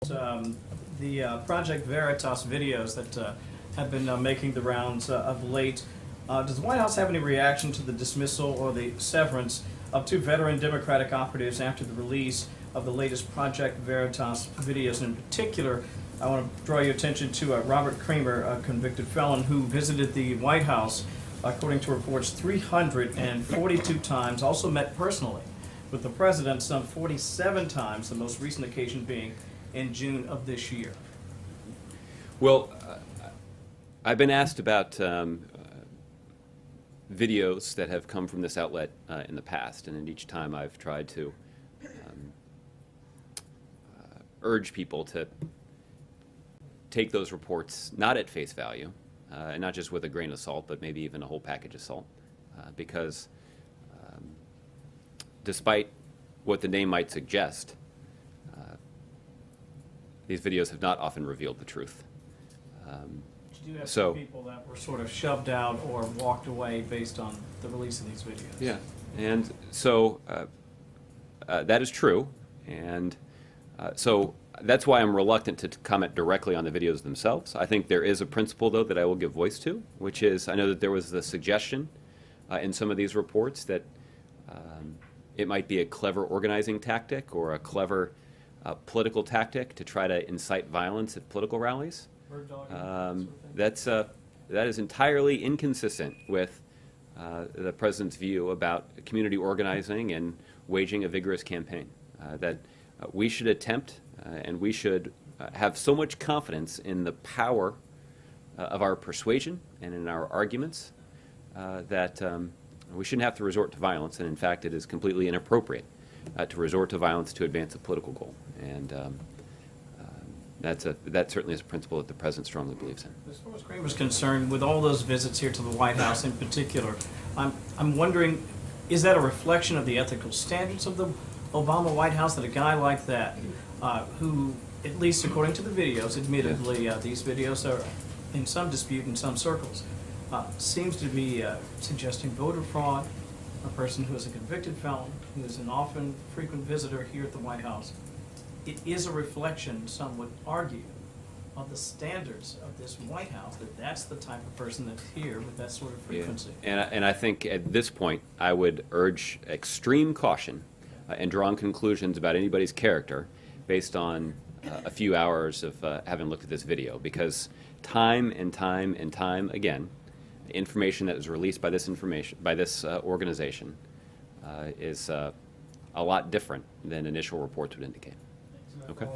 The Project Veritas videos that have been making the rounds of late. Does the White House have any reaction to the dismissal or the severance of two veteran Democratic operatives after the release of the latest Project Veritas videos? In particular, I want to draw your attention to Robert Kramer, a convicted felon who visited the White House, according to reports, 342 times, also met personally with the president some 47 times, the most recent occasion being in June of this year. Well, I've been asked about videos that have come from this outlet in the past, and each time I've tried to urge people to take those reports not at face value, and not just with a grain of salt, but maybe even a whole package of salt, because despite what the name might suggest, these videos have not often revealed the truth. You do have some people that were sort of shoved out or walked away based on the release of these videos. Yeah, and so that is true, and so that's why I'm reluctant to comment directly on the videos themselves. I think there is a principle, though, that I will give voice to, which is I know that there was the suggestion in some of these reports that it might be a clever organizing tactic or a clever political tactic to try to incite violence at political rallies. That is entirely inconsistent with the president's view about community organizing and waging a vigorous campaign. That we should attempt and we should have so much confidence in the power of our persuasion and in our arguments that we shouldn't have to resort to violence, and in fact it is completely inappropriate to resort to violence to advance a political goal. And that certainly is a principle that the president strongly believes in. As far as Kramer is concerned, with all those visits here to the White House in particular, I'm wondering, is that a reflection of the ethical standards of the Obama White House that a guy like that, who, at least according to the videos, admittedly, these videos are in some dispute in some circles, seems to be suggesting voter fraud, a person who is a convicted felon, who is an often frequent visitor here at the White House. It is a reflection, some would argue, of the standards of this White House, that that's the type of person that's here with that sort of frequency. Yeah. And I think at this point I would urge extreme caution in drawing conclusions about anybody's character based on a few hours of having looked at this video, because time and time and time again, information that is released by this organization is a lot different than initial reports would indicate. Okay.